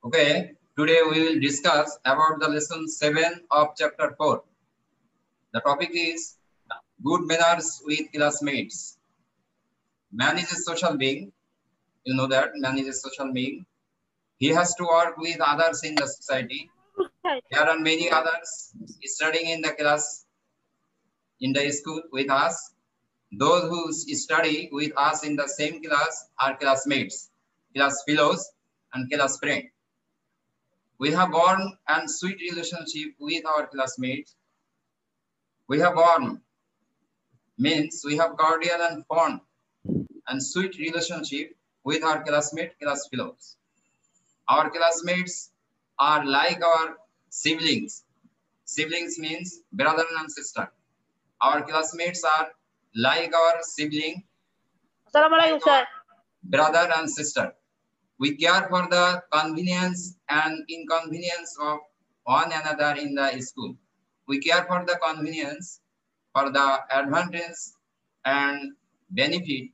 Okay, today we will discuss about the lesson 7 of chapter 4. The topic is good manners with classmates. Man is a social being. You know that man is a social being. He has to work with others in the society. There are many others studying in the class, in the school with us. Those who study with us in the same class are classmates, class fellows, and class friends. We have warm and sweet relationship with our classmates. We have warm means we have cordial and fond and sweet relationship with our classmate, class fellows. Our classmates are like our siblings. Siblings means brother and sister. Our classmates are like our sibling, brother and sister. We care for the convenience and inconvenience of one another in the school. We care for the convenience, for the advantage and benefit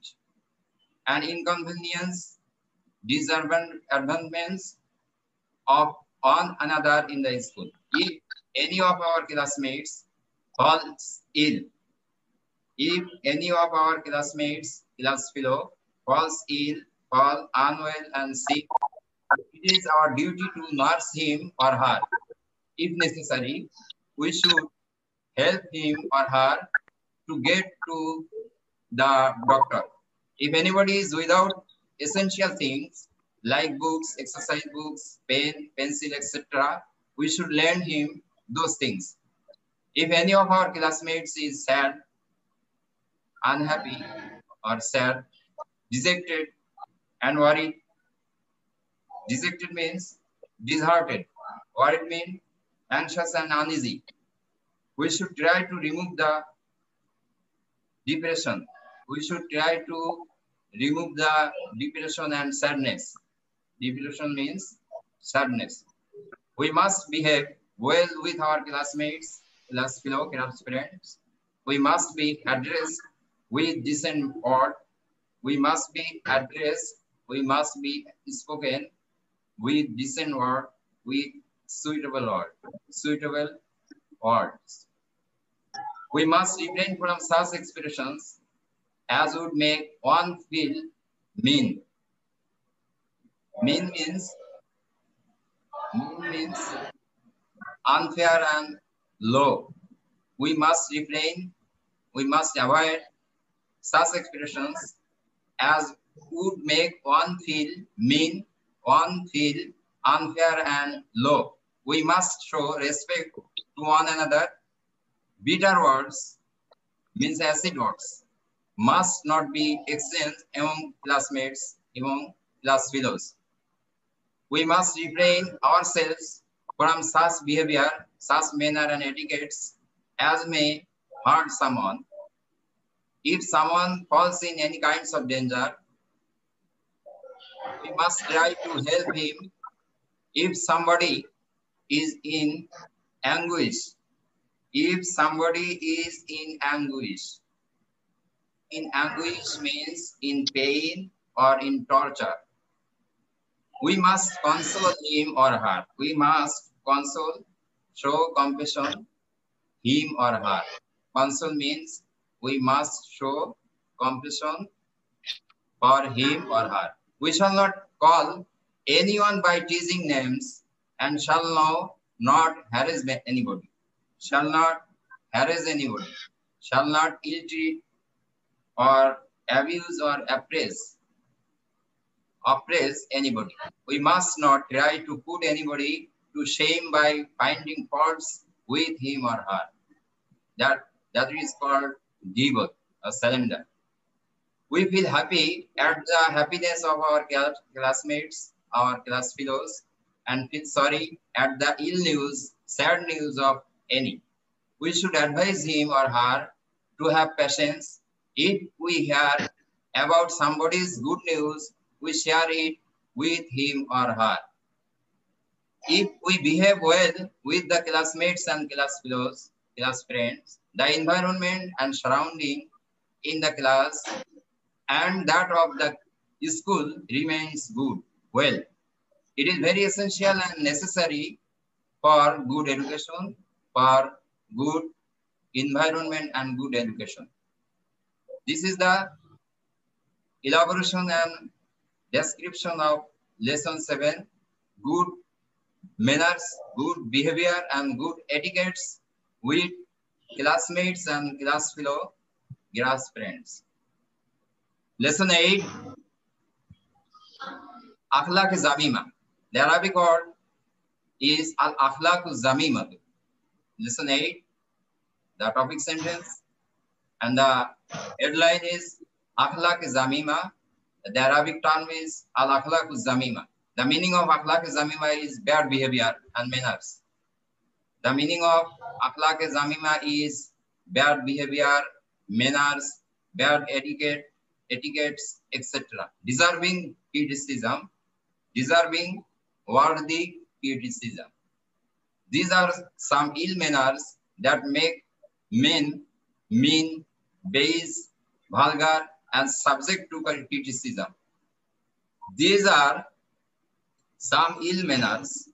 and inconvenience, disadvantages of one another in the school. If any of our classmates falls ill, if any of our classmates, class fellow, falls ill, fall unwell and sick, it is our duty to nurse him or her. If necessary, we should help him or her to get to the doctor. If anybody is without essential things like books, exercise books, pen, pencil, etc., we should lend him those things. If any of our classmates is sad, unhappy, or sad, dejected, and worried. Dejected means disheartened. Worried means anxious and uneasy. We should try to remove the depression. We should try to remove the depression and sadness. Depression means sadness. We must behave well with our classmates, class fellow, class friends. We must be addressed with decent word. We must be addressed. We must be spoken with decent word, with suitable words. We must refrain from such expressions as would make one feel mean. Mean means unfair and low. We must refrain, we must avoid such expressions as would make one feel mean, one feel unfair and low. We must show respect to one another. Bitter words means acid words must not be exchanged among classmates, among class fellows. We must refrain ourselves from such behavior, such manner and etiquettes as may hurt someone. If someone falls in any kinds of danger, we must try to help him. If somebody is in anguish, if somebody is in anguish means in pain or in torture, we must console him or her. We must console, show compassion, him or her. Console means we must show compassion for him or her. We shall not call anyone by teasing names and shall not harass anybody. Shall not harass anybody. Shall not ill-treat or abuse or oppress anybody. We must not try to put anybody to shame by finding faults with him or her. That is called gibah, a slander. We feel happy at the happiness of our classmates, our class fellows, and feel sorry at the ill news, sad news of any. We should advise him or her to have patience. If we hear about somebody's good news, we share it with him or her. If we behave well with the classmates and class fellows, class friends, the environment and surrounding in the class and that of the school remains good, well. It is very essential and necessary for good education, for good environment and good education. This is the elaboration and description of lesson 7, good manners, good behavior and good etiquettes with classmates and class fellow class friends. Lesson 8, Akhlaq Zamima. The Arabic word is Al-Akhlaq Zamima. Lesson 8, the topic sentence and the headline is Akhlaq Zamima. The Arabic term is Al-Akhlaq Zamima. The meaning of Akhlaq Zamima is bad behavior and manners. The meaning of Akhlaq Zamima is bad behavior, manners, bad etiquettes, etc. Deserving criticism, deserving worthy criticism. These are some ill manners that make men mean, base, vulgar, and subject to criticism. These are some ill manners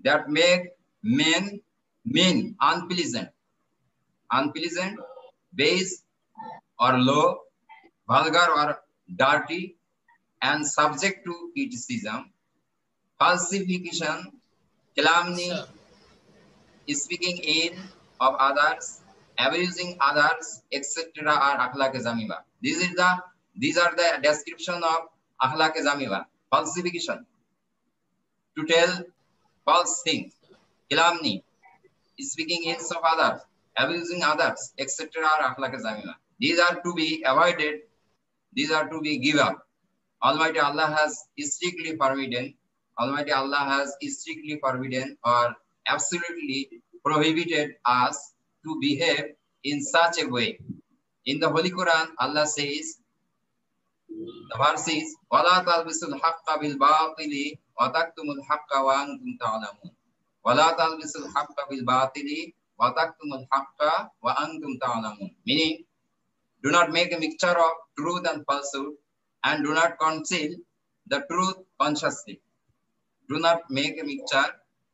that make men mean, unpleasant, base or low, vulgar or dirty, and subject to criticism, falsification, calumny, speaking ill of others, abusing others, etc. are akhlaq zamima. These are the description of akhlaq zamima. Falsification, to tell false things, calumny, speaking ill of others, abusing others, etc. are akhlaq zamima. These are to be avoided. These are to be given up. Almighty Allah has strictly forbidden. Almighty Allah has strictly forbidden or absolutely prohibited us to behave in such a way. In the Holy Quran, Allah says, the verse is, وَلَا تَلْبِسُوا الْحَقَّ بِالْبَاطِلِ وَتَكْتُمُوا الْحَقَّ وَأَنْتُمْ تَعْلَمُونَ وَلَا تَلْبِسُوا الْحَقَّ بِالْبَاطِلِ وَتَكْتُمُوا الْحَقَّ وَأَنْتُمْ تَعْلَمُونَ. Meaning, do not make a mixture of truth and falsehood, and do not conceal the truth consciously. Do not make a mixture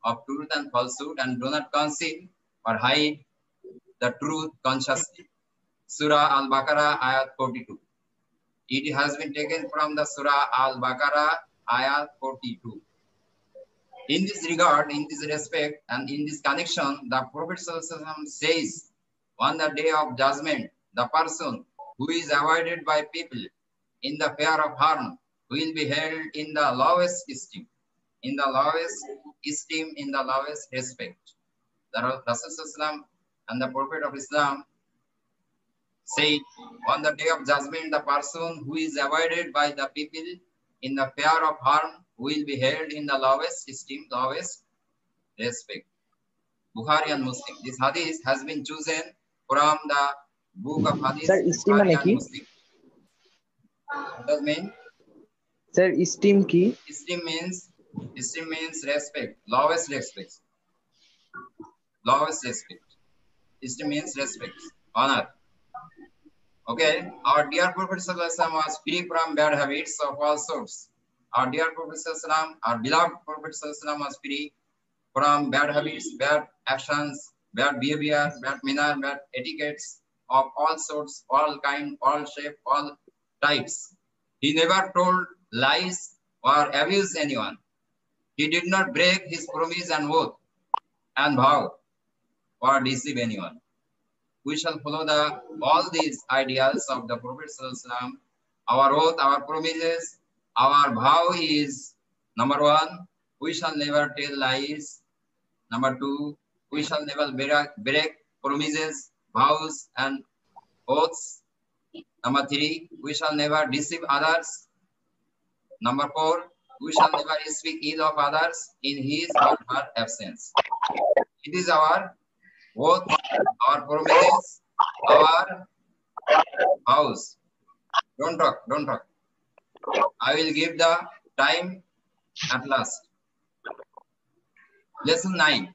of truth and falsehood, and do not conceal or hide the truth consciously. Surah Al-Baqarah, Ayat 42. It has been taken from the Surah Al-Baqarah, Ayat 42. In this regard, in this respect, and in this connection, the Prophet ﷺ says, on the day of judgment, the person who is avoided by people in the fear of harm will be held in the lowest esteem, in the lowest esteem, in the lowest respect. The Rasulullah and the Prophet of Islam say, on the day of judgment, the person who is avoided by the people in the fear of harm will be held in the lowest esteem, lowest respect. Bukhari and Muslim. This hadith has been chosen from the book of hadith. Sir, esteem Bukhari and Muslim. What does it mean? Sir, esteem ki? Esteem means respect, lowest respect. Lowest respect. Esteem means respect, honor. Okay, our dear Prophet ﷺ was free from bad habits of all sorts. Our dear Prophet ﷺ, our beloved Prophet ﷺ was free from bad habits, bad actions, bad behavior, bad manner, bad etiquettes of all sorts, all kind, all shape, all types. He never told lies or abused anyone. He did not break his promise and oath and vow or deceive anyone. We shall follow all these ideals of the Prophet ﷺ. Our oath, our promises, our vow is, number 1, we shall never tell lies. Number 2, we shall never break promises, vows, and oaths. Number 3, we shall never deceive others. Number 4, we shall never speak ill of others in his or her absence. It is our oath, our promises, our vows. Don't talk. I will give the time at last. Lesson 9.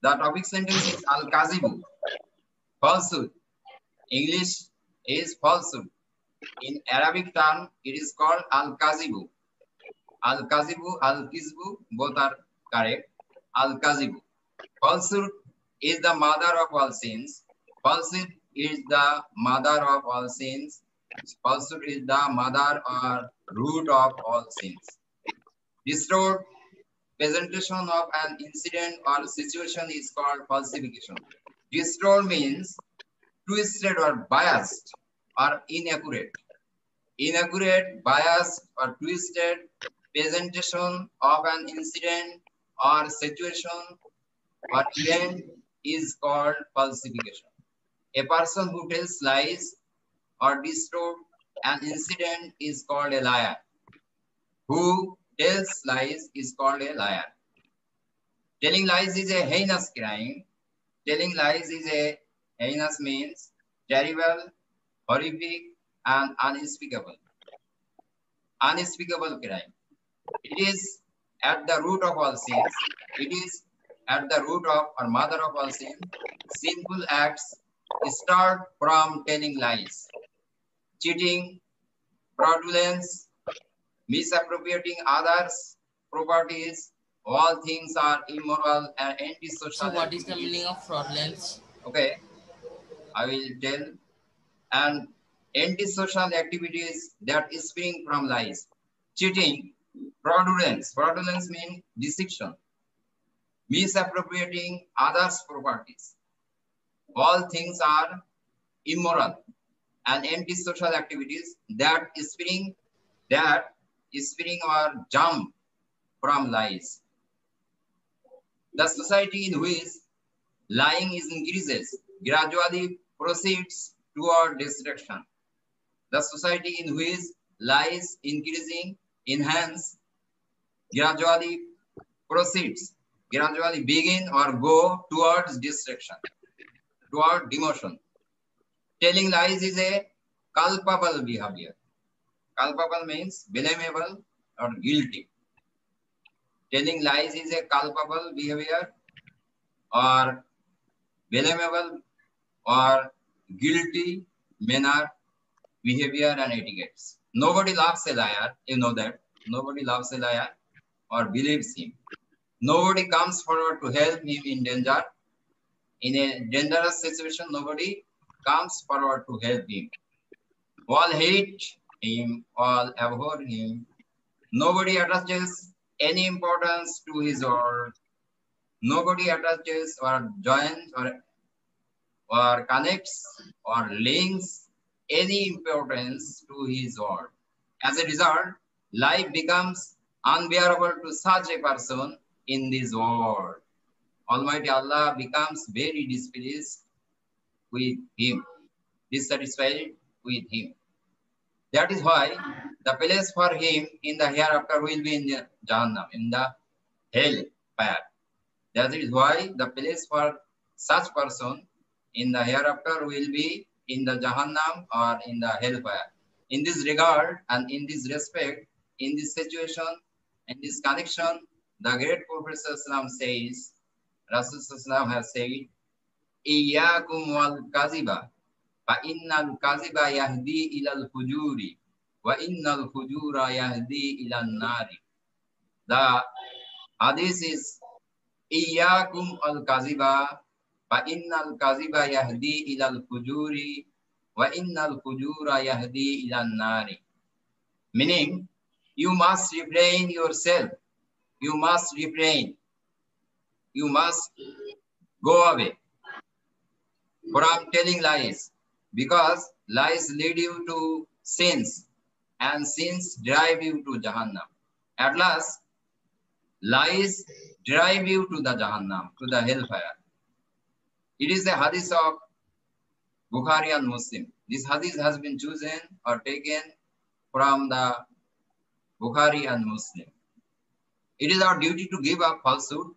The topic sentence is Al-Kazibu, falsehood. English is falsehood. In Arabic term, it is called Al-Kazibu. Al-Kazibu, Al-Kizbu, both are correct. Al-Kazibu. Falsehood is the mother of all sins. Falsehood is the mother of all sins. Falsehood is the mother or root of all sins. Distorted presentation of an incident or situation is called falsification. Distorted means twisted or biased or inaccurate. Inaccurate, biased or twisted presentation of an incident or situation or event is called falsification. A person who tells lies or distort an incident is called a liar. Who tells lies is called a liar. Telling lies is a heinous crime. Telling lies is a heinous means terrible, horrific, and unspeakable. Unspeakable crime. It is at the root of all sins. It is at the root of or mother of all sin. Sinful acts start from telling lies, cheating, fraudulence, misappropriating others' properties. All things are immoral and antisocial. So what is the meaning of fraudulence? Okay, I will tell. And antisocial activities that spring from lies. Cheating, fraudulence. Fraudulence means deception. Misappropriating others' properties. All things are immoral and antisocial activities that spring or jump from lies. The society in which lying is increases gradually proceeds toward destruction. The society in which lies increasing, enhance, gradually proceeds, gradually begin or go towards destruction, toward demotion. Telling lies is a culpable behavior. Culpable means blamable or guilty. Telling lies is a culpable behavior or blamable or guilty manner, behavior and etiquettes. Nobody loves a liar, you know that. Nobody loves a liar or believes him. Nobody comes forward to help him in danger. In a dangerous situation, nobody comes forward to help him. All hate him, all abhor him. Nobody attaches any importance to his word. Nobody attaches or joins or connects or links any importance to his word. As a result, life becomes unbearable to such a person in this world. Almighty Allah becomes very displeased with him, dissatisfied with him. That is why the place for him in the hereafter will be in the Jahannam, in the hell fire. That is why the place for such person in the hereafter will be in the Jahannam or in the hellfire. In this regard and in this respect, in this situation, in this connection, the great Prophet says, Rasul has said, Iyyakum wal kaziba, fa innal kaziba yahdi ilal fujuri, wa innal fujura yahdi ilal nari. The hadith is, Iyyakum al kaziba, fa innal kaziba yahdi ilal fujuri, wa innal fujura yahdi ilal nari. Meaning, you must refrain yourself. You must refrain. You must go away from telling lies, because lies lead you to sins and sins drive you to Jahannam. At last, lies drive you to the Jahannam, to the hellfire. It is a hadith of Bukhari and Muslim. This hadith has been chosen or taken from the Bukhari and Muslim. It is our duty to give up falsehood,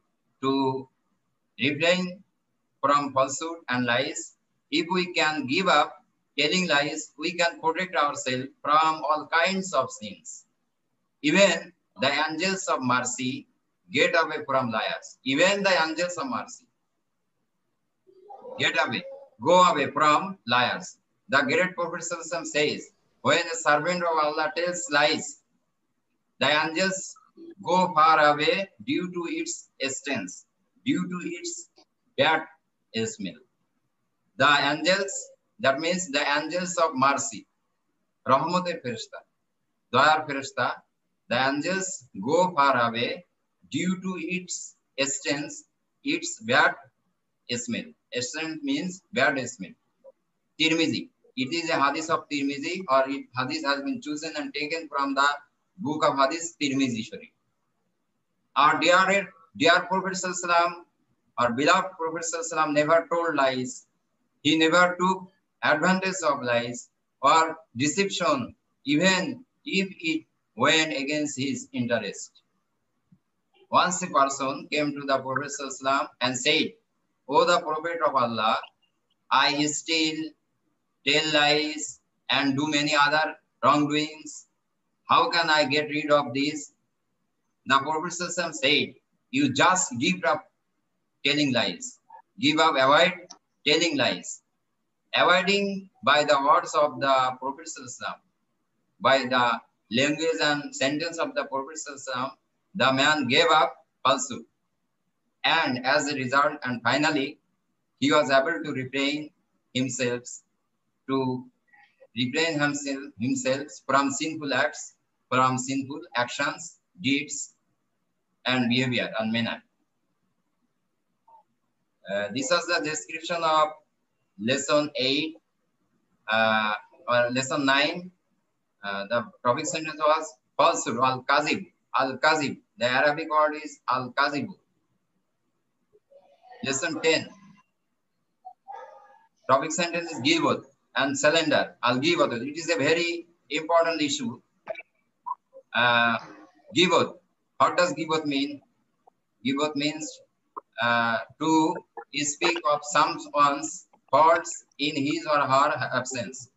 to refrain from falsehood and lies. If we can give up telling lies, we can protect ourselves from all kinds of sins. Even the angels of mercy get away from liars. Even the angels of mercy get away, go away from liars. The great Prophet says, when a servant of Allah tells lies, the angels go far away due to its stench, due to its bad smell. The angels, that means the angels of mercy, Rahmatir Firishta, Dayar Firishta, the angels go far away due to its stench, its bad smell. Stench means bad smell. Tirmizi. It is a hadith of Tirmizi, or hadith has been chosen and taken from the book of hadith Tirmizi Sharif. Our dear Prophet Sallallahu, our beloved Prophet Sallallahu never told lies. He never took advantage of lies or deception, even if it went against his interest. Once a person came to the Prophet Sallallahu and said, "O the Prophet of Allah, I steal, tell lies, and do many other wrongdoings. How can I get rid of this?" The Prophet ﷺ said, "You just give up telling lies. Give up, avoid telling lies." Avoiding by the words of the Prophet ﷺ, by the language and sentence of the Prophet ﷺ, the man gave up falsehood. And as a result, and finally, he was able to refrain himself from sinful acts, from sinful actions, deeds, and behavior and manner. This was the description of lesson 8 or lesson 9. The topic sentence was falsehood, al-kazib. Al-kazib. The Arabic word is al-kazibu. Lesson 10. Topic sentence is gibot and cylinder. Al-gibot. It is a very important issue. Gibot. What does gibot mean? Gibot means to speak of someone's faults in his or her absence.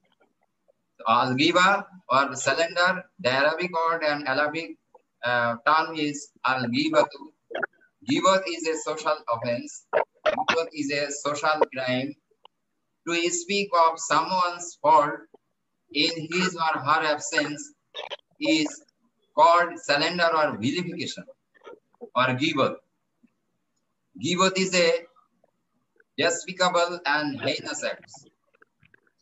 So, al-giba or cylinder, the Arabic word and Arabic term is al-gibatu. Gibot is a social offense. Gibot is a social crime. To speak of someone's fault in his or her absence is called slander or vilification or gibot. Gibot is a despicable and heinous act.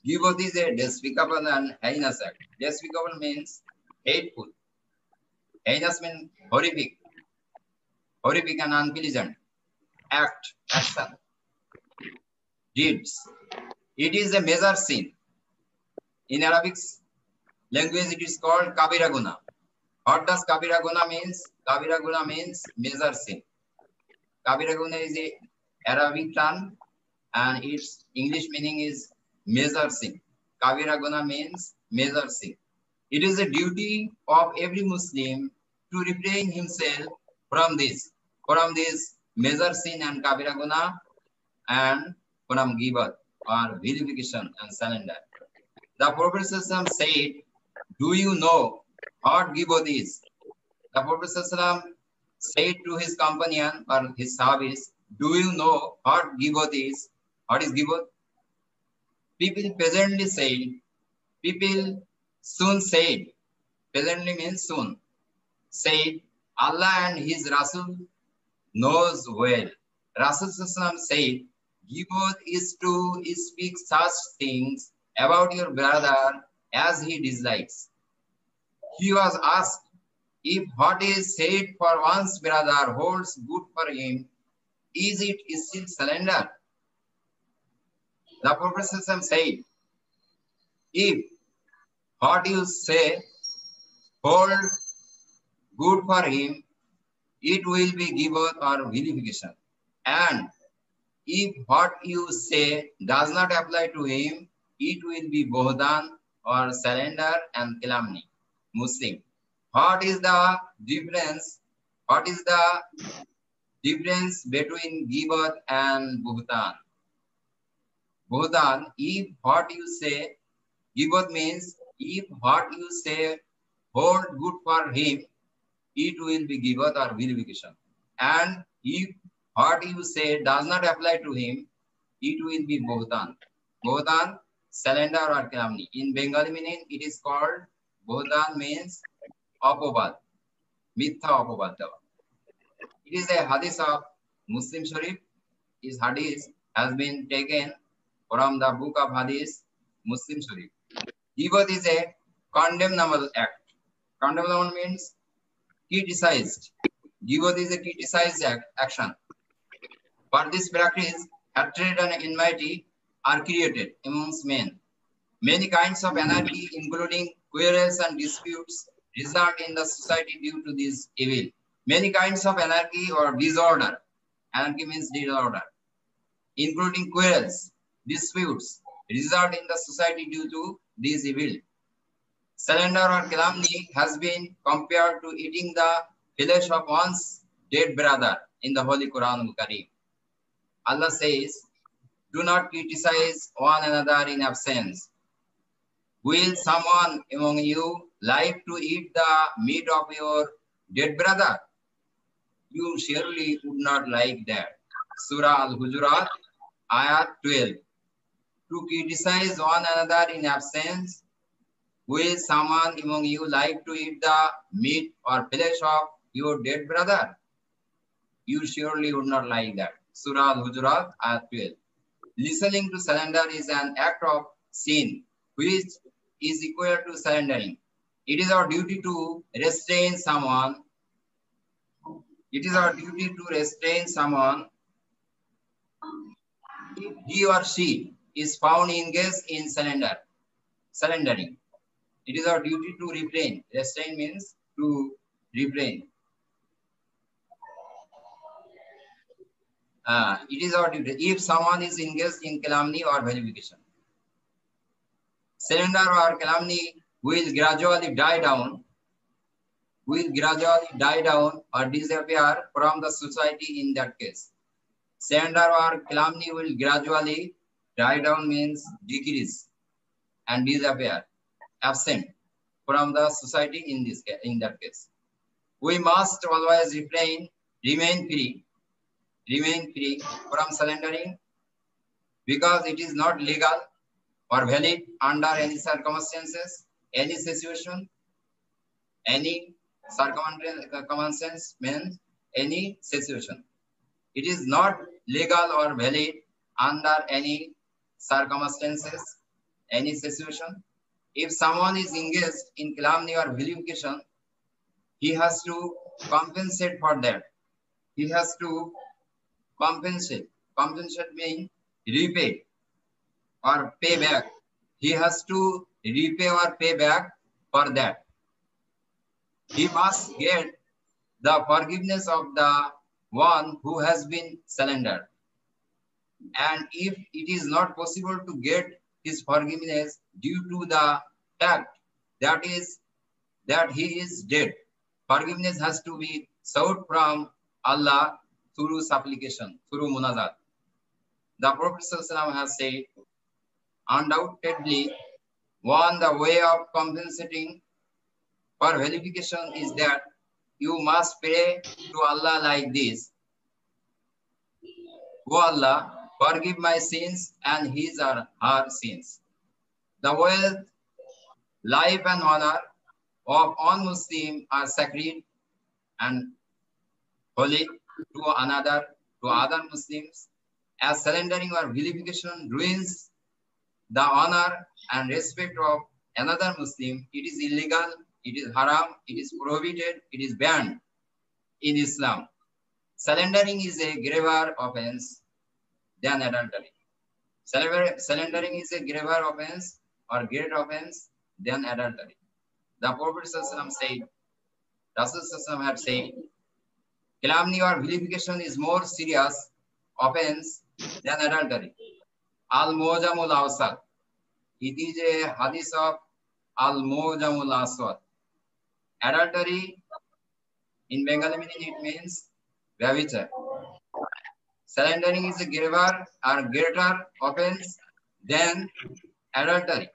Gibot is a despicable and heinous act. Despicable means hateful. Heinous means horrific. Horrific and unpleasant. Act, action, deeds. It is a major sin. In Arabic language, it is called kabira guna. What does kabira guna means? Kabira guna means major sin. Kabira guna is a Arabic term and its English meaning is major sin. Kabira guna means major sin. It is a duty of every Muslim to refrain himself from this major sin and kabira guna and from gibat or vilification and slander. The Prophet ﷺ said, "Do you know what gibat is?" The Prophet ﷺ said to his companion or his sahabis, "Do you know what gibat is?" What is gibat? People presently means soon, said, "Allah and his Rasul knows well." Rasul said, "Gibat is to speak such things about your brother as he dislikes." He was asked if what is said for one's brother holds good for him, is it still slander? The Prophet said, if what you say hold good for him, it will be gibat or vilification. And if what you say does not apply to him, it will be bohdan or slander and calumny. Muslim. What is the difference? What is the difference between gibat and buhtan? Buhtan, if what you say, gibat means if what you say hold good for him, it will be gibat or vilification. And if what you say does not apply to him, it will be bohtan. Bohtan, slander or calumny. In Bengali meaning, it is called bohtan means apobad, মিথ্যা অপবাদ দেওয়া। It is a hadith of Muslim Sharif. His hadith has been taken from the book of hadith Muslim Sharif. Gibbat is a condemnable act. Condemnable means criticized. Gibbat is a criticized action. For this practice, hatred and enmity are created amongst men. Many kinds of anarchy, including quarrels and disputes, result in the society due to this evil. Many kinds of anarchy or disorder, anarchy means disorder, including quarrels, disputes, result in the society due to this evil. Slander or calumny has been compared to eating the flesh of one's dead brother in the Holy Quran Kareem. Allah says, do not criticize one another in absence. Will someone among you like to eat the meat of your dead brother? You surely would not like that. Surah Al-Hujurat, Ayat 12. To criticize one another in absence, will someone among you like to eat the meat or flesh of your dead brother? You surely would not like that. Surah Al-Hujurat, Ayat 12. Listening to slander is an act of sin, which is equal to surrendering. It is our duty to restrain someone. It is our duty to restrain someone if he or she is found engaged in surrendering. It is our duty to refrain. Restrain means to refrain. It is our duty if someone is engaged in calumny or vilification. Slander or calumny will gradually die down or disappear from the society in that case. Slander or calumny will gradually die down means decrease and disappear, absent from the society in that case. We must always remain free from slandering, because it is not legal or valid under any circumstances, any situation. Any circumstance means any situation. It is not legal or valid under any circumstances, any situation. If someone is engaged in calumny or vilification, he has to compensate for that. He has to compensate. Compensate means repay or pay back. He has to repay or pay back for that. He must get the forgiveness of the one who has been slandered. And if it is not possible to get his forgiveness due to the fact that he is dead, forgiveness has to be sought from Allah through supplication, through munajat. The Prophet ﷺ has said, undoubtedly, the way of compensating for vilification is that you must pray to Allah like this: O Allah, forgive my sins and his or her sins. The wealth, life and honor of all Muslims are sacred and holy to other Muslims. As surrendering or vilification ruins the honor and respect of another Muslim, it is illegal, it is haram, it is prohibited, it is banned in Islam. Surrendering is a graver offense than adultery. Surrendering is a graver offense or great offense than adultery. The Prophet said, Rasul had said, calumny or vilification is more serious offense than adultery. Al-Mujamul Awsat. It is a hadith of Al-Mujamul Aswad. Adultery in Bengali meaning it means vyabhichar. Surrendering is a graver or greater offense than adultery.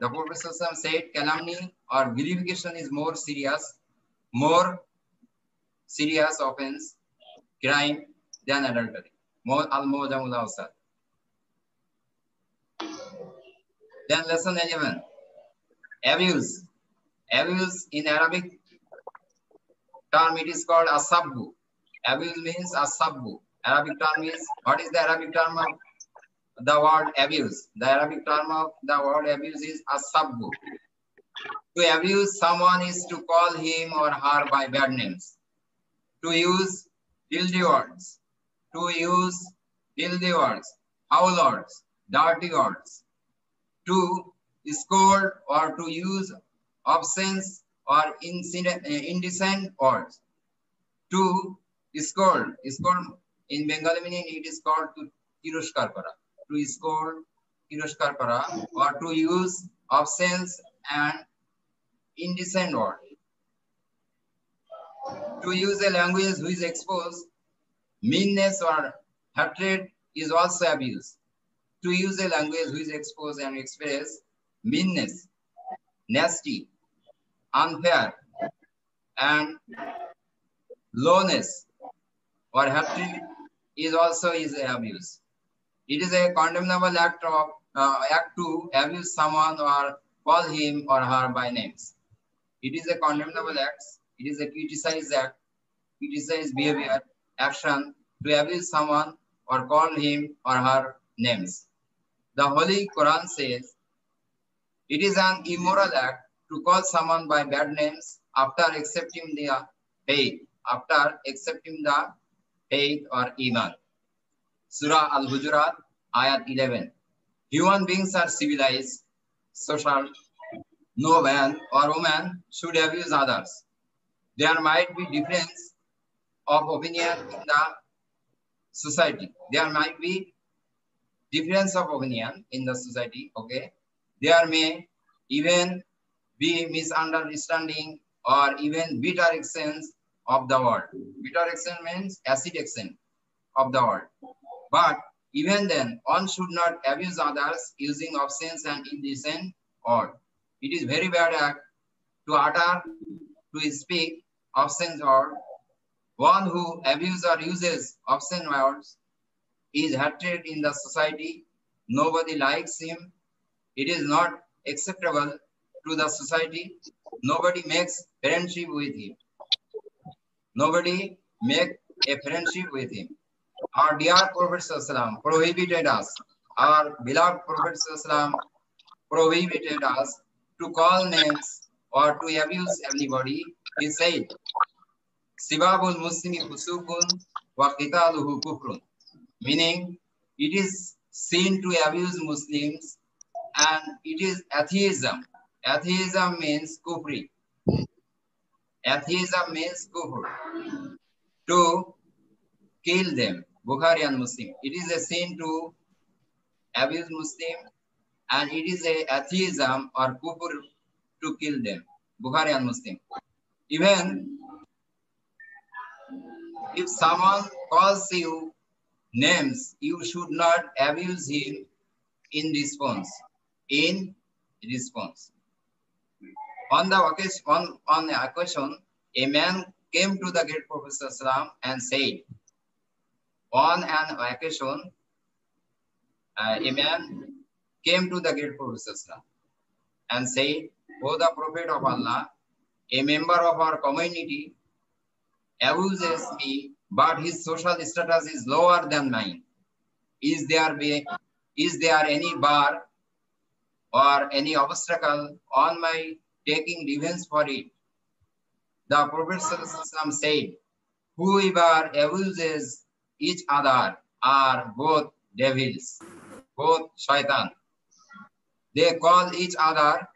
The Prophet said calumny or vilification is more serious offense, crime than adultery. Al-Mujamul Awsat. Then lesson 11. Abuse. Abuse in Arabic term, it is called asabbu. Abuse means asabbu. Arabic term is, what is the Arabic term of the word abuse? The Arabic term of the word abuse is asabbu. To abuse someone is to call him or her by bad names. To use filthy words. To use filthy words, foul words, dirty words. To scold or to use obscene or indecent words. To scold in Bengali meaning it is called to tiroshkar kara. To scold, tiroshkar kara, or to use obscene and indecent words. To use a language which exposes meanness or hatred is also abuse. To use a language which exposes and express meanness, nasty, unfair, and lowness or hatred is also abuse. It is a condemnable act to abuse someone or call him or her by names. It is a condemnable act. It is a criticized behavior, action to abuse someone or call him or her names. The Holy Quran says, it is an immoral act to call someone by bad names after accepting the faith, or iman. Surah Al-Hujurat, Ayat 11. Human beings are civilized, social. No man or woman should abuse others. There might be difference of opinion in the society. There might be difference of opinion in the society, okay? There may even be misunderstanding or even bitter accents of the word. Bitter accent means acid accent of the word. But even then, one should not abuse others using obscene and indecent words. It is very bad act to utter, to speak obscene words. One who abuses or uses obscene words is hated in the society. Nobody likes him. It is not acceptable to the society. Nobody makes friendship with him. Nobody make a friendship with him. Our dear Prophet ﷺ prohibited us. Our beloved Prophet ﷺ prohibited us to call names or to abuse anybody. He said, Sibabul Muslimi Fusukun wa Qitaluhu Kufrun. Meaning, it is sin to abuse Muslims and it is atheism. Atheism means kufri. Atheism means kufr. To kill them. Bukhari and Muslim. It is a sin to abuse Muslim and it is a atheism or kufr to kill them. Bukhari and Muslim. Even if someone calls you names, you should not abuse him in response. On the occasion, a man came to the great Prophet ﷺ and said, on an occasion, a man came to the great Prophet ﷺ and said, O the Prophet of Allah, a member of our community abuses me, but his social status is lower than mine. Is there any bar or any obstacle on my taking revenge for it? The Prophet ﷺ said, whoever abuses each other are both devils, both shaitan. They call each other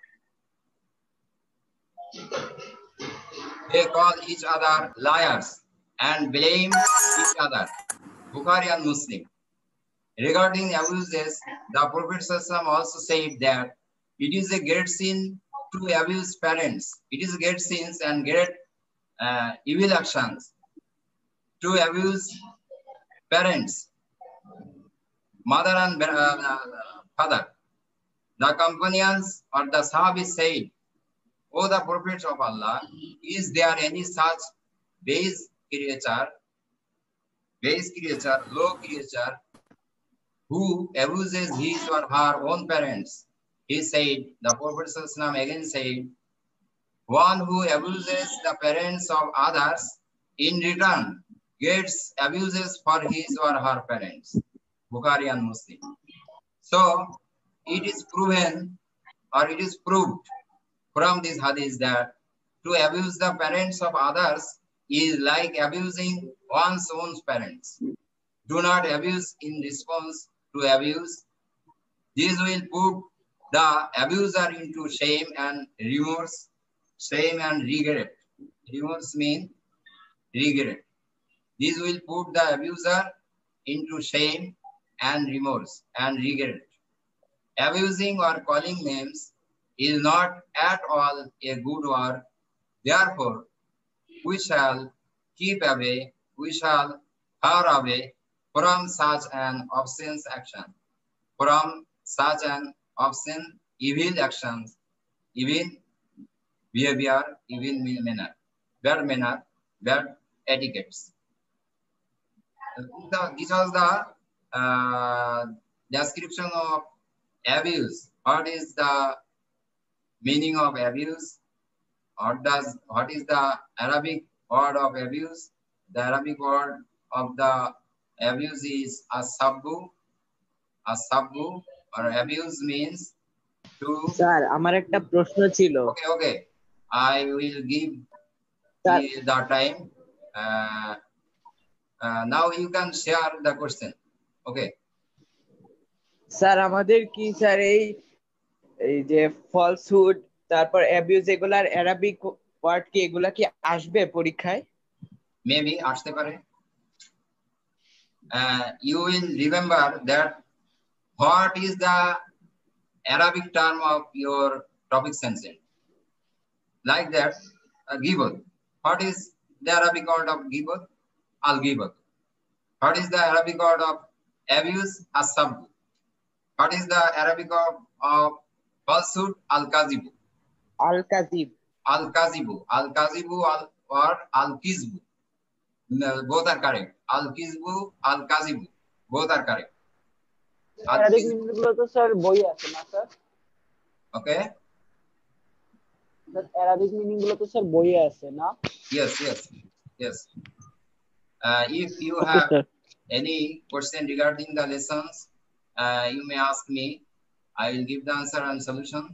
liars and blame each other. Bukhari and Muslim. Regarding abuses, the Prophet ﷺ also said that it is a great sin to abuse parents. It is great sins and great evil actions to abuse parents, mother and father. The companions or the Sahabis said, O the Prophet of Allah, is there any such base creature, low creature, who abuses his or her own parents? He said, the Prophet ﷺ again said, One who abuses the parents of others in return gets abuses for his or her parents. Bukhari and Muslim. So it is proven or it is proved from this hadith that to abuse the parents of others is like abusing one's own parents. Do not abuse in response to abuse. This will put the abuser into shame and remorse. Shame and regret. Remorse means regret. This will put the abuser into shame and remorse and regret. Abusing or calling names is not at all a good work. Therefore, we shall keep away, we shall far away from such an obscene action, from such an obscene evil actions, evil behavior, evil manner, bad etiquettes. This was the description of abuse. What is the meaning of abuse? What is the Arabic word of abuse? The Arabic word of the abuse is asabbu. Asabbu or abuse means to. Sir আমার একটা প্রশ্ন ছিল। Okay. I will give the time. Now you can share the question. Okay. Sir আমাদের কি sir এই যে falsehood তারপর abuse এগুলার অ্যারাবিক ওয়ার্ড কি এগুলা কি আসবে পরীক্ষায়? Maybe আসতে পারে. You will remember that what is the Arabic term of your topic sentence? Like that, gibot. What is the Arabic word of gibot? Al-gibot. What is the Arabic word of abuse? As-sabbu. What is the Arabic word of falsehood? Al-kazibu. Al-kazib. Al-kazibu. Al-kazibu or al-kizbu. Both are correct. Al-kizbu, al-kazibu. Both are correct. Arabic meaning গুলো তো sir বই আছে না sir? Okay. The Arabic meaning গুলো তো sir বই আছে না? Yes. If you have any question regarding the lessons, you may ask me. I will give the answer and solution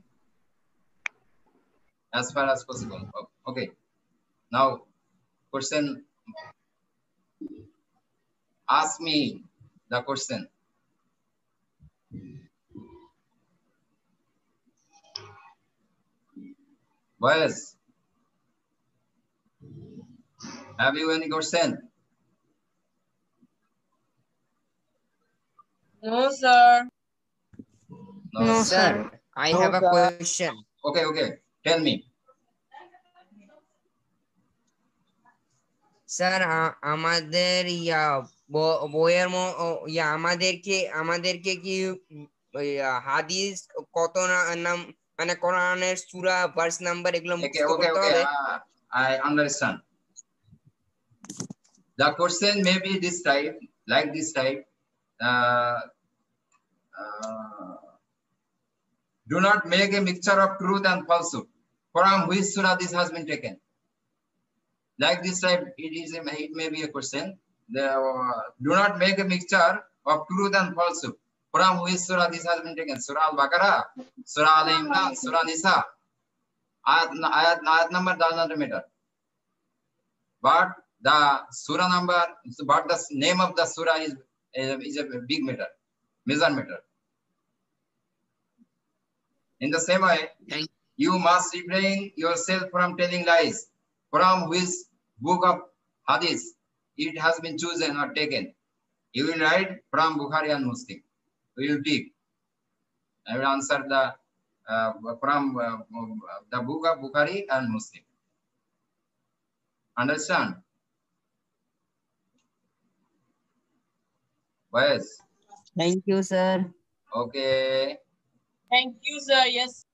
as far as possible. Okay. Now, question. Ask me the question. Boys, have you any question? No, sir. No, sir. I have a question. Okay. Tell me. Sir আমাদের বইয়ের আমাদেরকে কি হাদিস কত নাম মানে কোরআনের সূরা verse number এগুলো মুখস্থ করতে হবে? I understand. The question may be this type, like this type. Do not make a mixture of truth and falsehood. From which surah this has been taken? Like this type, it may be a question. Do not make a mixture of truth and falsehood. From which surah this has been taken? Surah Al-Baqarah, Surah Al-Imran, Surah Nisa. Ayat number does not matter. But the surah number, but the name of the surah is a big matter, major matter. In the same way, you must refrain yourself from telling lies. From which book of hadith it has been chosen or taken? You will write from Bukhari and Muslim. We will take. I will answer from the book of Bukhari and Muslim. Understand? Yes. Thank you, sir. Okay. Thank you, sir. Yes.